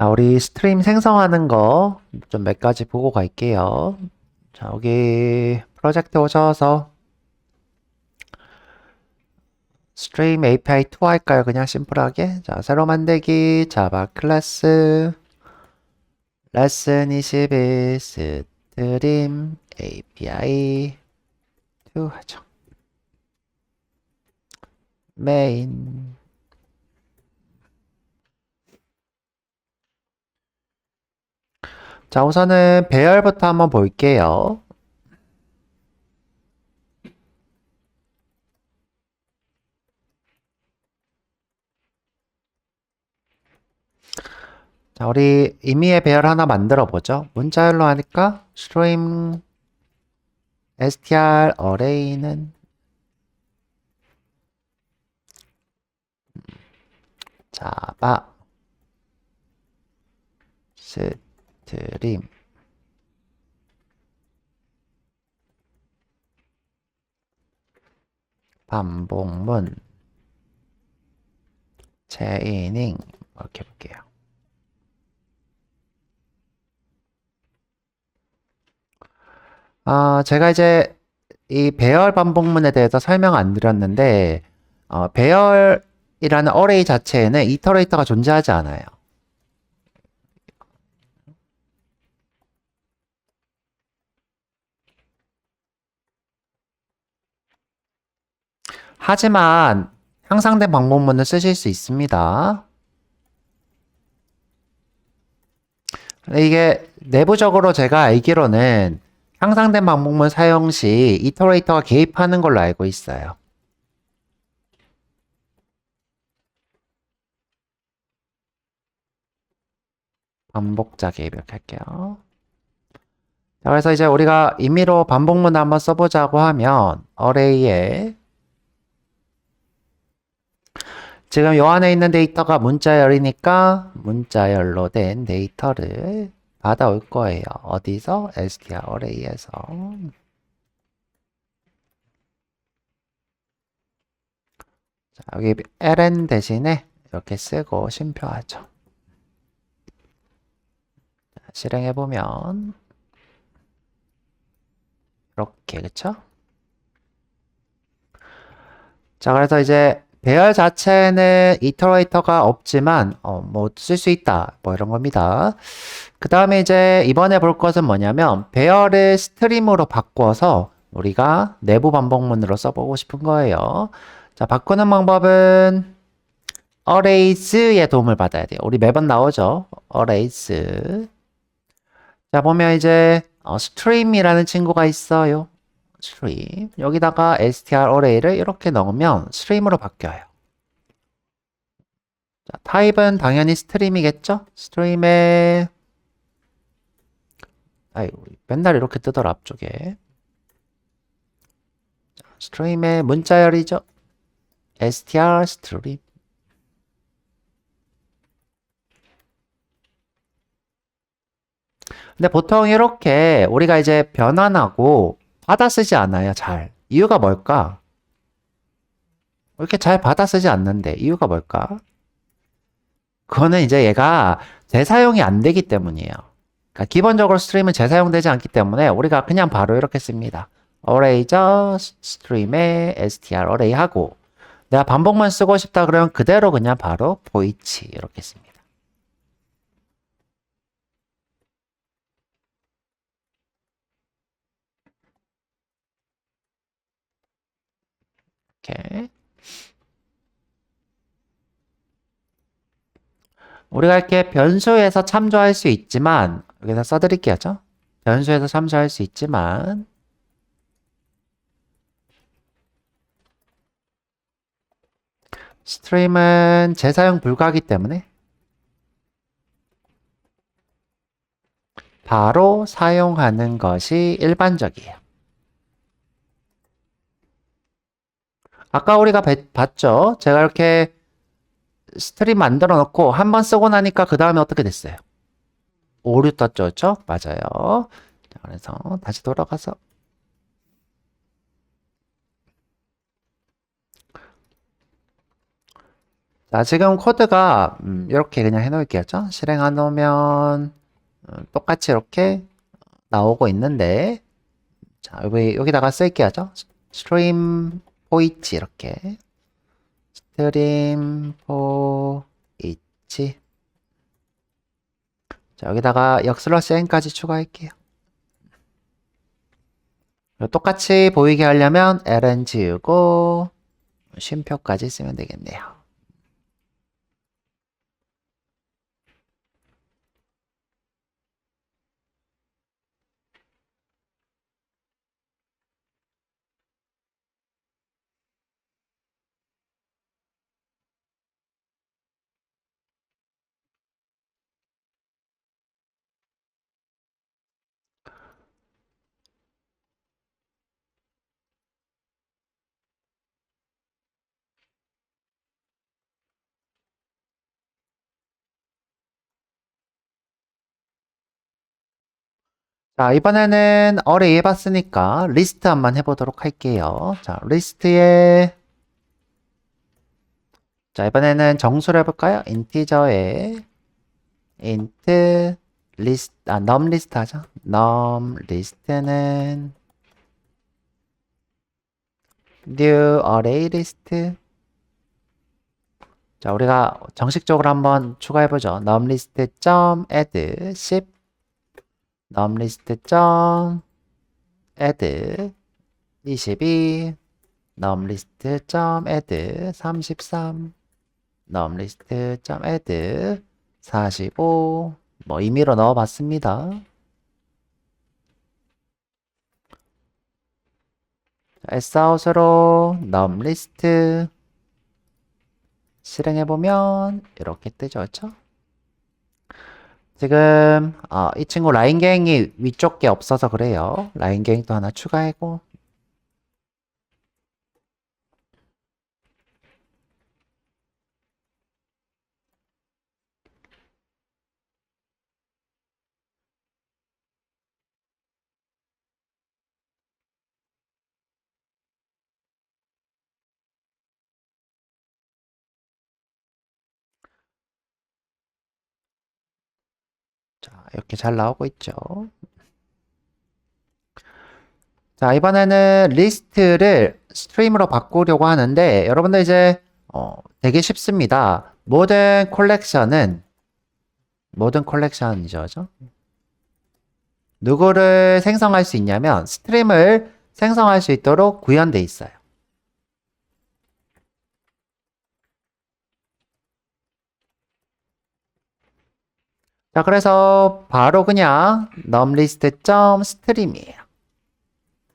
자, 우리 스트림 생성하는 거 좀 몇 가지 보고 갈게요. 자, 여기 프로젝트 오셔서 스트림 API 2 할까요? 그냥 심플하게. 자, 새로 만들기, 자바 클래스, 레슨 21, 스트림 API 2 하죠. 메인. 자, 우선은 배열부터 한번 볼게요. 자, 우리 임의의 배열 하나 만들어 보죠. 문자열로 하니까 스트림 str array는 자바 스트림 반복문 체이닝 이렇게 볼게요. 제가 이제 이 배열 반복문에 대해서 설명 안 드렸는데 배열이라는 어레이 자체에는 이터레이터가 존재하지 않아요. 하지만 향상된 반복문을 쓰실 수 있습니다. 이게 내부적으로 제가 알기로는 향상된 반복문 사용 시 이터레이터가 개입하는 걸로 알고 있어요. 반복자 개입 이렇게 할게요. 자, 그래서 이제 우리가 임의로 반복문을 한번 써보자고 하면 어레이에 지금 요 안에 있는 데이터가 문자열이니까 문자열로 된 데이터를 받아올 거예요. 어디서? str 어레이에서. 자, 여기 ln 대신에 이렇게 쓰고 쉼표하죠. 실행해보면 이렇게, 그쵸? 자, 그래서 이제 배열 자체는 이터레이터가 없지만 뭐 쓸 수 있다 뭐 이런 겁니다. 그 다음에 이제 이번에 볼 것은 뭐냐면 배열을 스트림으로 바꿔서 우리가 내부 반복문으로 써보고 싶은 거예요. 자, 바꾸는 방법은 arrays의 도움을 받아야 돼요. 우리 매번 나오죠. arrays. 자, 보면 이제 stream이라는 친구가 있어요. stream. 여기다가 str array를 이렇게 넣으면 stream으로 바뀌어요. 자, 타입은 당연히 스트림이겠죠? 스트림에 아이고 맨날 이렇게 뜨더라 앞쪽에. 자, 스트림의 문자열이죠. str 스트림. 근데 보통 이렇게 우리가 이제 변환하고 받아 쓰지 않아요. 잘. 이유가 뭘까? 이렇게 잘 받아 쓰지 않는데 이유가 뭘까? 그거는 이제 얘가 재사용이 안 되기 때문이에요. 그러니까 기본적으로 스트림은 재사용되지 않기 때문에 우리가 그냥 바로 이렇게 씁니다. array죠. 스트림에 str array 하고 내가 반복만 쓰고 싶다 그러면 그대로 그냥 바로 보이치 이렇게 씁니다. 이렇게. 우리가 이렇게 변수에서 참조할 수 있지만 여기서 써드릴게요. 변수에서 참조할 수 있지만 스트림은 재사용 불가하기 때문에 바로 사용하는 것이 일반적이에요. 아까 우리가 봤죠? 제가 이렇게 스트림 만들어 놓고 한 번 쓰고 나니까 그 다음에 어떻게 됐어요? 오류 떴죠? 그렇죠? 맞아요. 자, 그래서 다시 돌아가서 자, 지금 코드가 이렇게 그냥 해놓을게요. 실행해 놓으면 똑같이 이렇게 나오고 있는데, 자, 여기다가 쓸게요. 스트림 포이치 이렇게 스트림 포이치. 자, 여기다가 역슬러시 n까지 추가할게요. 똑같이 보이게 하려면 ln 지우고 쉼표까지 쓰면 되겠네요. 자, 이번에는 어레이 해봤으니까 리스트 한번 해보도록 할게요. 자, 리스트에 자, 이번에는 정수를 해볼까요? 인티저에 int 리스트, num 리스트 하죠. num 리스트는 new array list. 자, 우리가 정식적으로 한번 추가해보죠. num list add 10 num list add 22 num list add 33 num list add 45 뭐 임의로 넣어봤습니다. sout으로 num list 실행해보면 이렇게 뜨죠. 그렇죠? 지금 이 친구 라인갱이 위쪽 게 없어서 그래요. 라인갱도 하나 추가하고 자, 이렇게 잘 나오고 있죠. 자, 이번에는 리스트를 스트림으로 바꾸려고 하는데 여러분들 이제 되게 쉽습니다. 모든 컬렉션이죠. 그죠? 누구를 생성할 수 있냐면 스트림을 생성할 수 있도록 구현돼 있어요. 자, 그래서 바로 그냥 numList.stream이에요.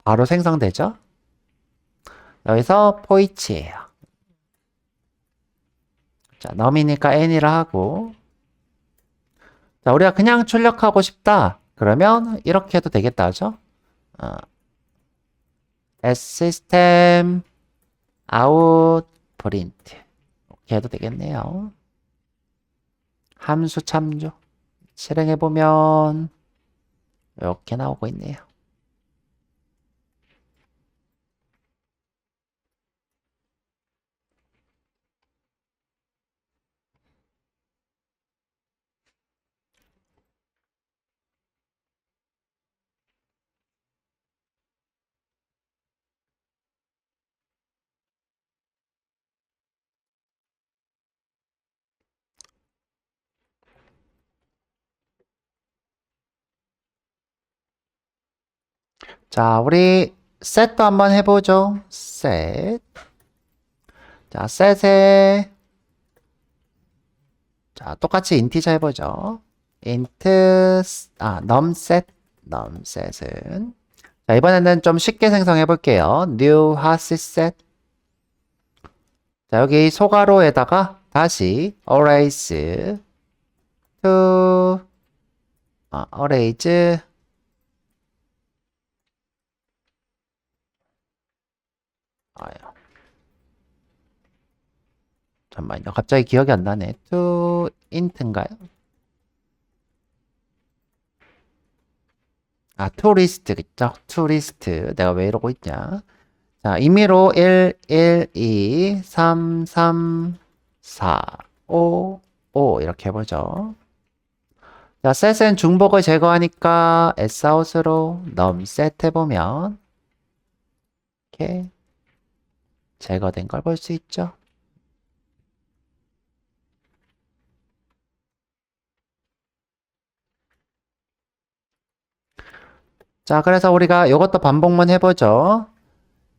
바로 생성되죠? 여기서 포이치예요. 자, num이니까 n이라 하고 자, 우리가 그냥 출력하고 싶다. 그러면 이렇게 해도 되겠다. 그죠? system out print 이렇게 해도 되겠네요. 함수 참조 실행해보면 이렇게 나오고 있네요. 자, 우리 set도 한번 해보죠. set. 자, set에 자, 똑같이 인티저 해보죠. numset은 자, 이번에는 좀 쉽게 생성해 볼게요. new hotset. 자, 여기 소괄호에다가 다시 arrays to arrays 잠깐만요. 갑자기 기억이 안 나네. to int인가요? to list, 그쵸? to list. 내가 왜 이러고 있냐? 자, 임의로 1, 1, 2, 3, 3, 4, 5, 5 이렇게 해보죠. 자, set은 중복을 제거하니까 sout으로 numset 해보면 이렇게 제거된 걸 볼 수 있죠. 자, 그래서 우리가 이것도 반복만 해보죠.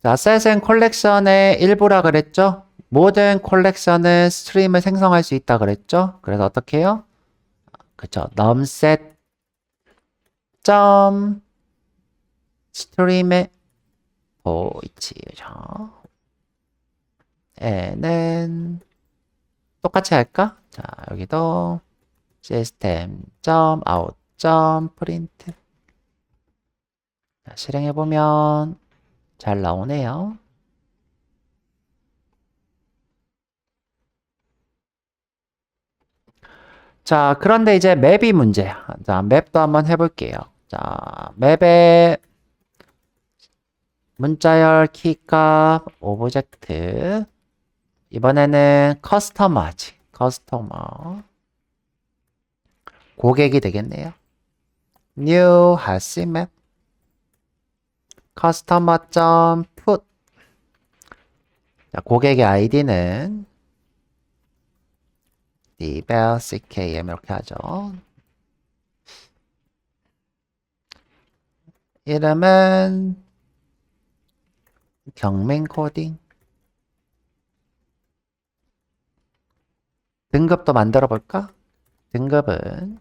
자, set은 컬렉션의 일부라 그랬죠? 모든 컬렉션은 스트림을 생성할 수 있다 그랬죠? 그래서 어떻게 해요? 그쵸. numset 점 스트림의 보이치죠. 에는 똑같이 할까? 자, 여기도 시스템 점 아웃 점 프린트. 자, 실행해보면 잘 나오네요. 자, 그런데 이제 맵이 문제야. 자, 맵도 한번 해볼게요. 자, 맵에 문자열 키값 오브젝트. 이번에는 커스터머지. 커스터머. 고객이 되겠네요. new 하시 맵. customer.put. 자, 고객의 아이디는 dbel ckm 이렇게 하죠. 이름은 경민 코딩. 등급도 만들어 볼까? 등급은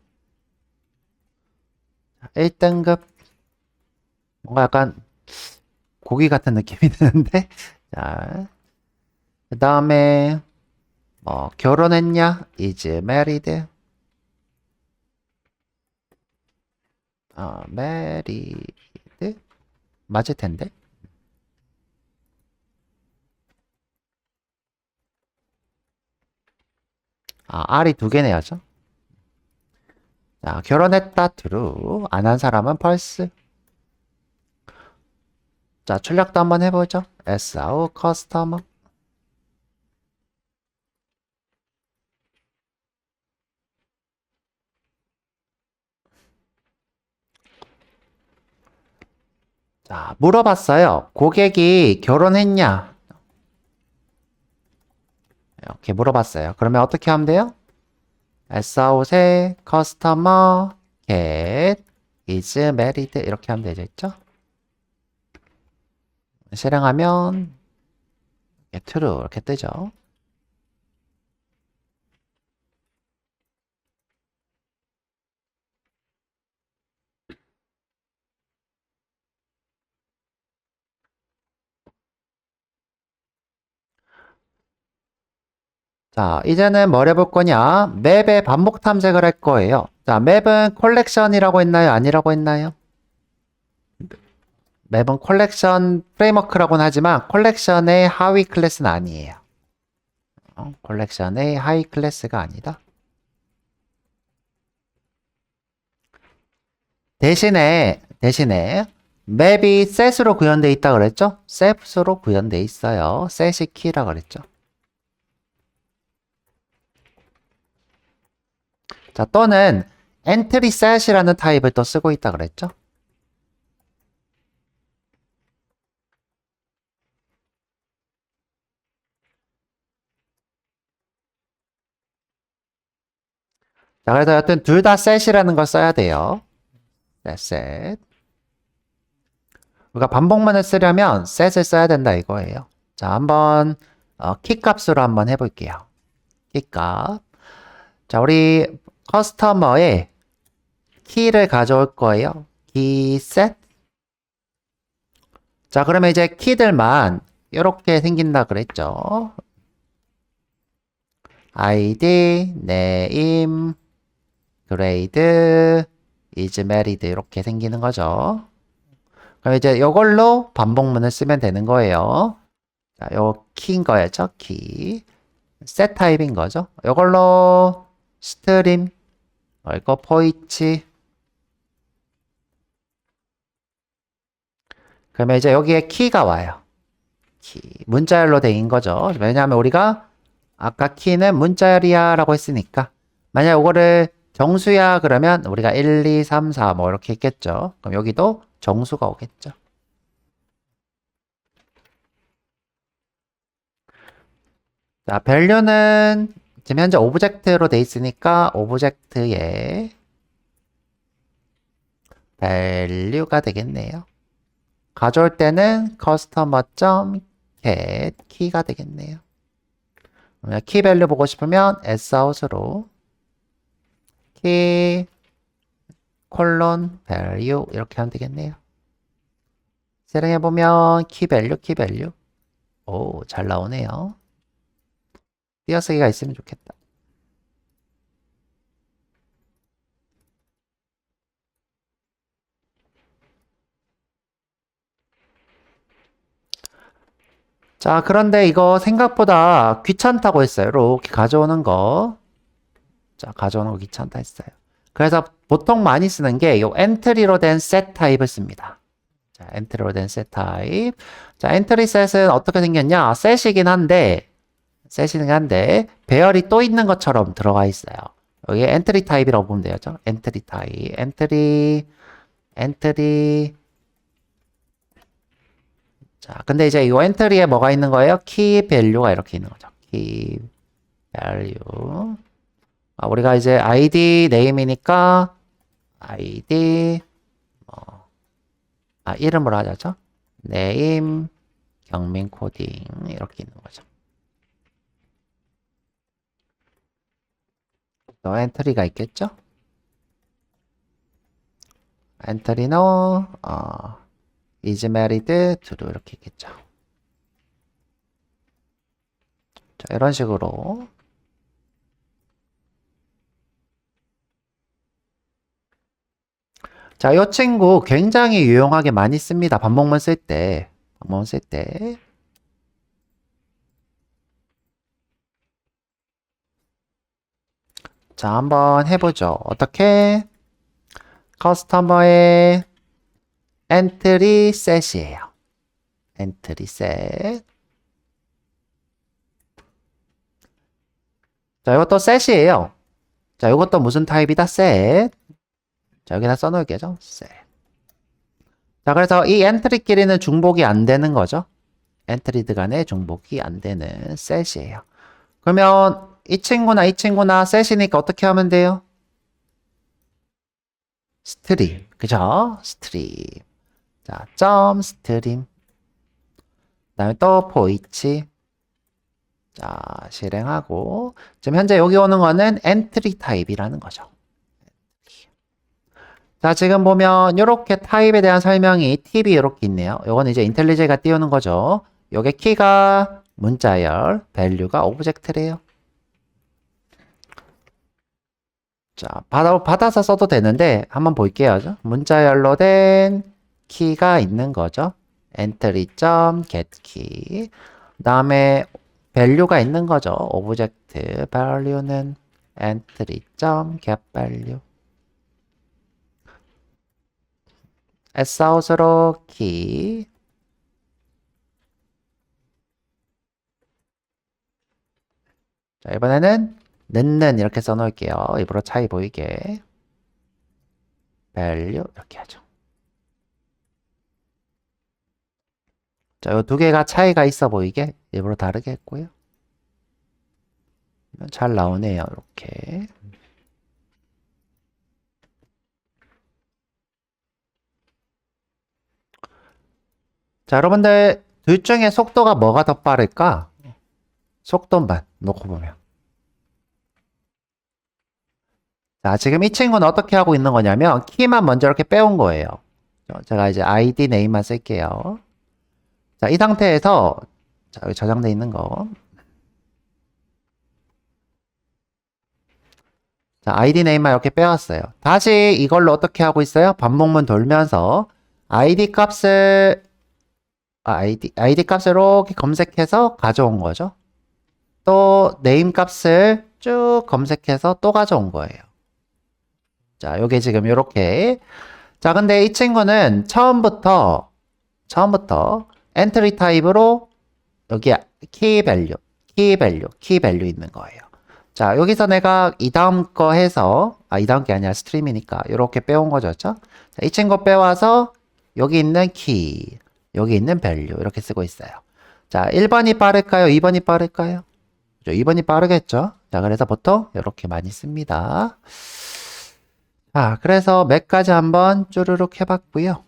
1등급. 뭔가 약간 고기 같은 느낌이 드는데. 자, 그 다음에 뭐 결혼했냐? is married. married 맞을 텐데. R이 두 개네요죠. 자, 결혼했다 true. 안 한 사람은 false. 자, 출력도 한번 해보죠. SAO customer. 자, 물어봤어요. 고객이 결혼했냐? 이렇게 물어봤어요. 그러면 어떻게 하면 돼요? SAO의 customer get is married 이렇게 하면 되겠죠? 실행하면 true 이렇게 뜨죠. 자, 이제는 뭘 해볼 거냐? 맵의 반복 탐색을 할 거예요. 자, 맵은 콜렉션이라고 했나요? 아니라고 했나요? 맵은 콜렉션 프레임워크라고는 하지만 콜렉션의 하위 클래스는 아니에요. 콜렉션의 하위 클래스가 아니다. 대신에 맵이 set으로 구현되어 있다 그랬죠? set으로 구현되어 있어요. set이 키라 그랬죠. 자, 또는 entry set이라는 타입을 또 쓰고 있다 그랬죠? 자, 그래서 여튼 둘 다 set이라는 걸 써야 돼요. set. 우리가 반복문을 쓰려면 set을 써야 된다 이거예요. 자, 한번 키 값으로 한번 해볼게요. 키 값. 자, 우리 커스터머에 키를 가져올 거예요. 키 set. 자, 그러면 이제 키들만 이렇게 생긴다 그랬죠. ID, name, grade, is married 이렇게 생기는 거죠. 그럼 이제 이걸로 반복문을 쓰면 되는 거예요. 자, 요 키인 거였죠. 키. set 타입인 거죠. 이걸로 스트림, 이거 포이치. 그러면 이제 여기에 키가 와요. 키. 문자열로 된 거죠. 왜냐하면 우리가 아까 키는 문자열이야 라고 했으니까 만약 이거를 정수야 그러면 우리가 1, 2, 3, 4 뭐 이렇게 했겠죠. 그럼 여기도 정수가 오겠죠. 자, value는 지금 현재 오브젝트로 돼 있으니까 오브젝트의 value가 되겠네요. 가져올 때는 customer.get 키가 되겠네요. 키 밸류 보고 싶으면 sout으로 키 콜론 밸류 이렇게 하면 되겠네요. 실행해보면 키 밸류 오, 잘 나오네요. 띄어쓰기가 있으면 좋겠다. 자, 그런데 이거 생각보다 귀찮다고 했어요. 이렇게 가져오는 거. 자, 가져오는 거 귀찮다 했어요. 그래서 보통 많이 쓰는 게 이 엔트리로 된 셋 타입을 씁니다. 자, 엔트리로 된 셋 타입. 자, 엔트리 셋은 어떻게 생겼냐? 셋이긴 한데 배열이 또 있는 것처럼 들어가 있어요. 여기 엔트리 타입이라고 보면 되죠. 엔트리 타입. 엔트리. 자, 근데 이제 이 엔트리에 뭐가 있는 거예요? 키 밸류가 이렇게 있는 거죠. 키 밸류. 우리가 이제 id 네임이니까 id 이름으로 하자죠. 네임 경민 코딩 이렇게 있는 거죠. 또 엔트리가 있겠죠? 엔트리는 is married to 이렇게 있겠죠. 자, 이런 식으로 자, 이 친구 굉장히 유용하게 많이 씁니다. 반복문 쓸 때. 자, 한번 해보죠. 어떻게? 커스터머의 엔트리 셋이에요. 엔트리 셋. 자, 이것도 셋이에요. 자, 이것도 무슨 타입이다? 셋. 자, 여기다 써놓을게죠. 셋. 자, 그래서 이 엔트리끼리는 중복이 안 되는 거죠. 엔트리드 간의 중복이 안 되는 셋이에요. 그러면 이 친구나 셋이니까 어떻게 하면 돼요? 스트림. 그죠? 스트림. 자, 점 스트림. 그 다음에 또 for each. 자, 실행하고. 지금 현재 여기 오는 거는 엔트리 타입이라는 거죠. 자, 지금 보면 이렇게 타입에 대한 설명이 팁이 이렇게 있네요. 요건 이제 인텔리제가 띄우는 거죠. 요게 키가 문자열, 밸류가 오브젝트래요. 자, 받아서 써도 되는데 한번 볼게요. 문자열로 된 키가 있는 거죠. entry.getKey. 그 다음에 value가 있는 거죠. 오브젝트 value는 entry.getValue. sout으로 key. 자, 이번에는 넣는 이렇게 써놓을게요. 일부러 차이 보이게. value 이렇게 하죠. 자, 이 두 개가 차이가 있어 보이게 일부러 다르게 했고요. 잘 나오네요. 이렇게. 자, 여러분들 둘 중에 속도가 뭐가 더 빠를까? 속도만 놓고 보면. 자, 지금 이 친구는 어떻게 하고 있는 거냐면 키만 먼저 이렇게 빼온 거예요. 제가 이제 id 네임만 쓸게요. 자, 이 상태에서 자, 여기 저장돼 있는 거. 자, id 네임만 이렇게 빼왔어요. 다시 이걸로 어떻게 하고 있어요? 반복문 돌면서 id 값을 id 값을 이렇게 검색해서 가져온 거죠. 또 네임 값을 쭉 검색해서 또 가져온 거예요. 자, 요게 지금 요렇게. 자, 근데 이 친구는 처음부터 엔트리 타입으로 여기 키 키 밸류 있는 거예요. 자, 여기서 내가 이 다음 거 해서, 이 다음 게 아니라 스트림이니까, 이렇게 빼온 거죠. 자, 이 친구 빼와서, 여기 있는 키, 여기 있는 밸류, 이렇게 쓰고 있어요. 자, 1번이 빠를까요? 2번이 빠를까요? 2번이 빠르겠죠? 자, 그래서 보통 이렇게 많이 씁니다. 자, 그래서 몇 가지 한번 쭈르륵 해봤고요.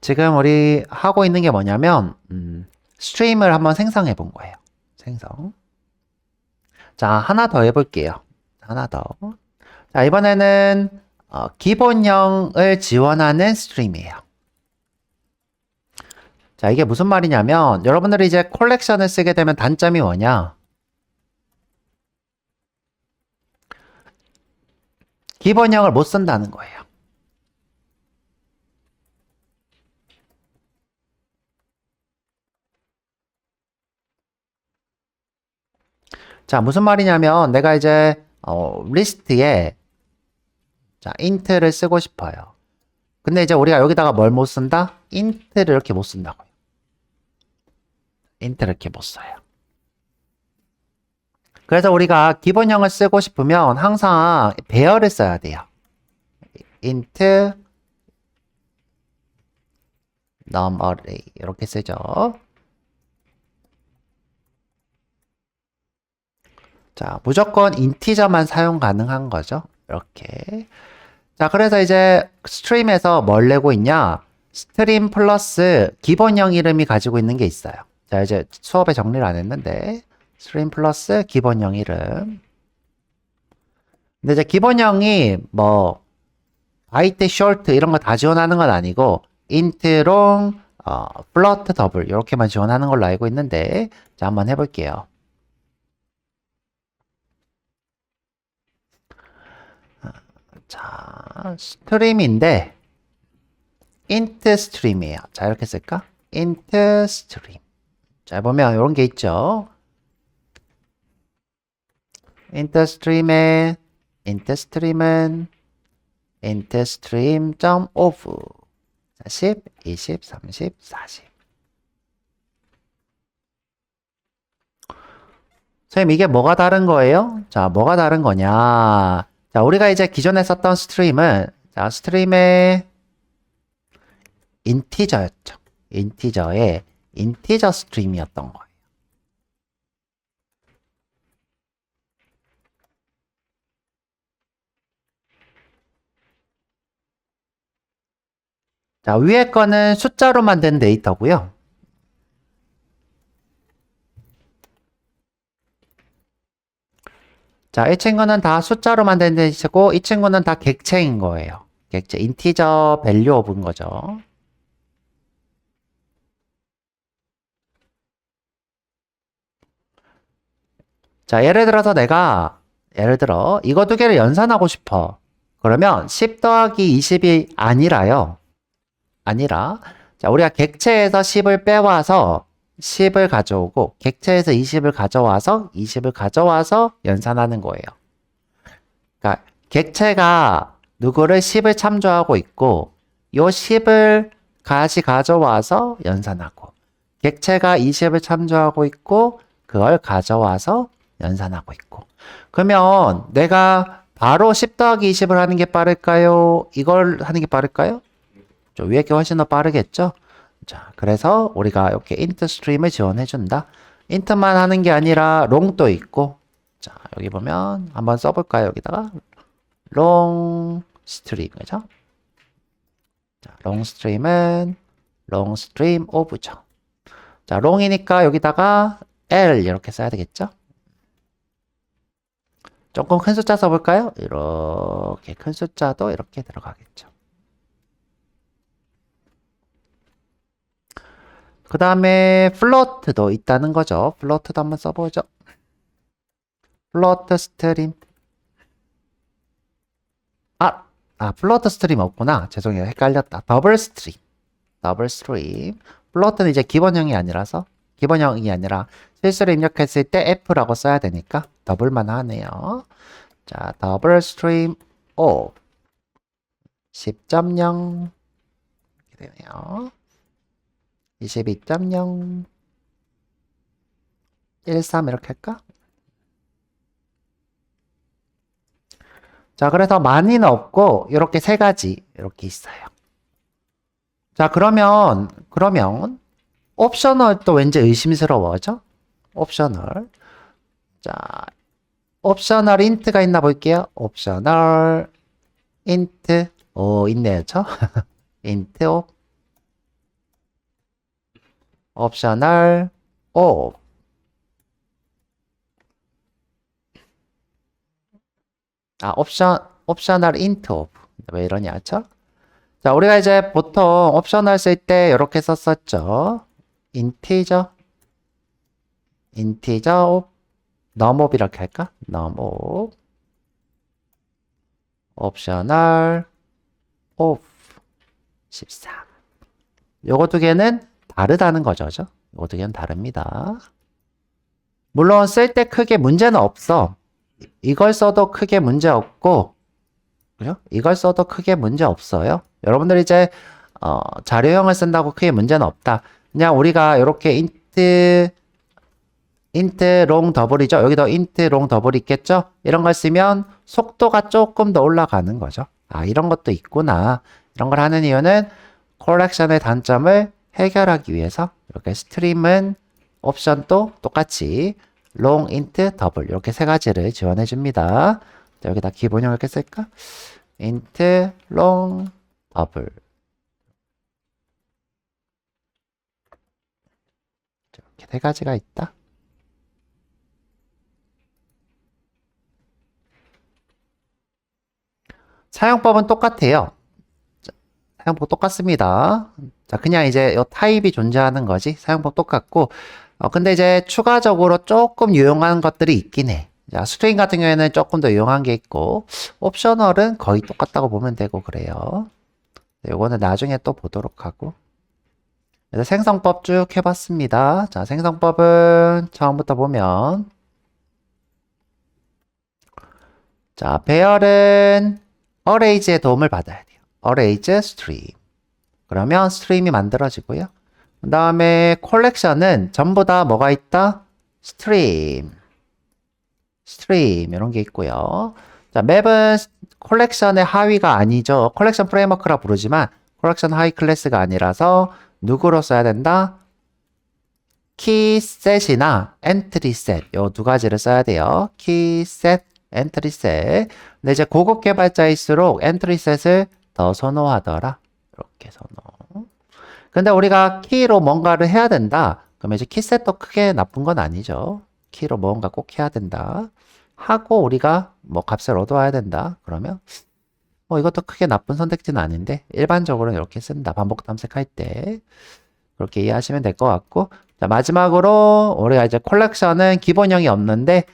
지금 우리 하고 있는 게 뭐냐면, 스트림을 한번 생성해 본 거예요. 생성. 자, 하나 더 해볼게요. 하나 더. 자, 이번에는 기본형을 지원하는 스트림이에요. 자, 이게 무슨 말이냐면 여러분들이 이제 콜렉션을 쓰게 되면 단점이 뭐냐? 기본형을 못 쓴다는 거예요. 자, 무슨 말이냐면 내가 이제 리스트에 자, int를 쓰고 싶어요. 근데 이제 우리가 여기다가 뭘 못 쓴다? int를 이렇게 못 쓴다고요. int를 이렇게 못 써요. 그래서 우리가 기본형을 쓰고 싶으면 항상 배열을 써야 돼요. int num array 이렇게 쓰죠. 자, 무조건 인티저만 사용 가능한 거죠. 이렇게. 자, 그래서 이제 스트림에서 뭘 내고 있냐? 스트림 플러스 기본형 이름이 가지고 있는 게 있어요. 자, 이제 수업에 정리를 안 했는데 스트림 플러스 기본형 이름. 근데 이제 기본형이 뭐 바이트 숄트 이런 거 다 지원하는 건 아니고 int 롱 플러트 더블 이렇게만 지원하는 걸로 알고 있는데 자, 한번 해볼게요. 자, 스트림인데 int 스트림이에요. 자, 이렇게 쓸까? int 스트림. 자, 보면 이런 게 있죠. int 스트림은 int stream.of 10, 20, 30, 40. 선생님, 이게 뭐가 다른 거예요? 자, 뭐가 다른 거냐? 자, 우리가 이제 기존에 썼던 스트림은, 자, 스트림의 인티저였죠. 인티저의 인티저 스트림이었던 거예요. 자, 위에 거는 숫자로 만든 데이터고요. 자, 이 친구는 다 숫자로 만든 데이터고, 이 친구는 다 객체인 거예요. 객체, 인티저 밸류 오브인 거죠. 자, 예를 들어, 이거 두 개를 연산하고 싶어. 그러면 10 더하기 20이 아니라요. 자, 우리가 객체에서 10을 빼와서 10을 가져오고, 객체에서 20을 가져와서 20을 가져와서 연산하는 거예요. 그러니까, 객체가 누구를 10을 참조하고 있고, 요 10을 다시 가져와서 연산하고, 객체가 20을 참조하고 있고, 그걸 가져와서 연산하고 있고. 그러면 내가 바로 10 더하기 20을 하는 게 빠를까요? 이걸 하는 게 빠를까요? 저 위에 게 훨씬 더 빠르겠죠? 자, 그래서 우리가 이렇게 int 스트림을 지원해 준다. int만 하는 게 아니라 롱도 있고. 자, 여기 보면 한번 써볼까요? 여기다가 롱 스트림, 그죠? 자, 롱 스트림은 롱 스트림 오브죠. 자, 롱이니까 여기다가 L 이렇게 써야 되겠죠? 조금 큰 숫자 써볼까요? 이렇게 큰 숫자도 이렇게 들어가겠죠. 그 다음에 플로트도 있다는 거죠. 플로트도 한번 써보죠. 플로트 스트림. 플로트 스트림 없구나. 죄송해요. 헷갈렸다. 더블 스트림. 플로트는 이제 기본형이 아니라 실수로 입력했을 때 F라고 써야 되니까 더블만 하네요. 자, 더블 스트림 O 10.0 이렇게 되네요. 22.0 13 이렇게 할까? 자, 그래서 많이는 없고 이렇게 세 가지 이렇게 있어요. 자, 그러면 옵셔널 또 왠지 의심스러워져? 옵셔널. 자, 옵셔널 인트가 있나 볼게요. 옵셔널 인트. 오, 있네요, 저. 인트 옵셔널 옵. 아, 옵셔널 인트 옵. 왜 이러냐, 저? 자, 우리가 이제 보통 옵셔널 쓸 때 이렇게 썼었죠. 인티저 옵, 넘옵 이렇게 할까? 넘옵 옵셔널 옵 14. 요거 두 개는 다르다는 거죠. 요거 두 개는 다릅니다. 물론 쓸 때 크게 문제는 없어. 이걸 써도 크게 문제 없고, 그죠? 이걸 써도 크게 문제 없어요. 여러분들 이제 자료형을 쓴다고 크게 문제는 없다. 그냥 우리가 이렇게 인트 롱 더블이죠. 여기도 인트 롱 더블이 있겠죠? 이런 걸 쓰면 속도가 조금 더 올라가는 거죠. 아, 이런 것도 있구나. 이런 걸 하는 이유는 콜렉션의 단점을 해결하기 위해서 이렇게 스트림은 옵션도 똑같이 롱, 인트, 더블 이렇게 세 가지를 지원해 줍니다. 자, 여기다 기본형 이렇게 쓸까? 인트, 롱, 더블 이렇게 세 가지가 있다. 사용법은 똑같아요. 사용법 똑같습니다. 자, 그냥 이제 이 타입이 존재하는 거지. 사용법 똑같고. 근데 이제 추가적으로 조금 유용한 것들이 있긴 해. 자, 스트링 같은 경우에는 조금 더 유용한 게 있고, 옵셔널은 거의 똑같다고 보면 되고 그래요. 요거는 나중에 또 보도록 하고. 그래서 생성법 쭉 해봤습니다. 자, 생성법은 처음부터 보면. 자, 배열은 어레이즈의 도움을 받아야 돼요. 어레이즈 스트림. 그러면 스트림이 만들어지고요. 그 다음에 콜렉션은 전부 다 뭐가 있다? 스트림 이런 게 있고요. 자, 맵은 콜렉션의 하위가 아니죠. 콜렉션 프레임워크라 부르지만 콜렉션 하위 클래스가 아니라서 누구로 써야 된다? 키셋이나 엔트리셋 요 두 가지를 써야 돼요. 키셋, 엔트리셋. 근데 이제 고급 개발자일수록 엔트리셋을 더 선호하더라. 이렇게 선호. 근데 우리가 키로 뭔가를 해야 된다. 그러면 이제 키셋도 크게 나쁜 건 아니죠. 키로 뭔가 꼭 해야 된다. 하고 우리가 뭐 값을 얻어와야 된다. 그러면 이것도 크게 나쁜 선택지는 아닌데 일반적으로는 이렇게 쓴다. 반복 탐색할 때. 그렇게 이해하시면 될 것 같고. 자, 마지막으로 우리가 이제 콜렉션은 기본형이 없는데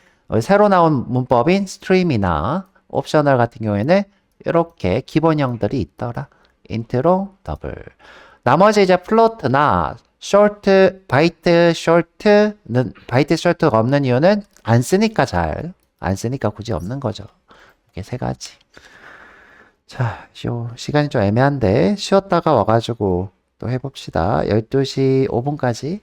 새로 나온 문법인 스트림이나 옵셔널 같은 경우에는 이렇게 기본형들이 있더라. 인트로 더블. 나머지 이제 플로트나 쇼트, 바이트 쇼트가 없는 이유는 안 쓰니까 굳이 없는 거죠. 이렇게 세 가지. 자, 시간이 좀 애매한데 쉬었다가 와가지고 또 해봅시다. 12시 5분까지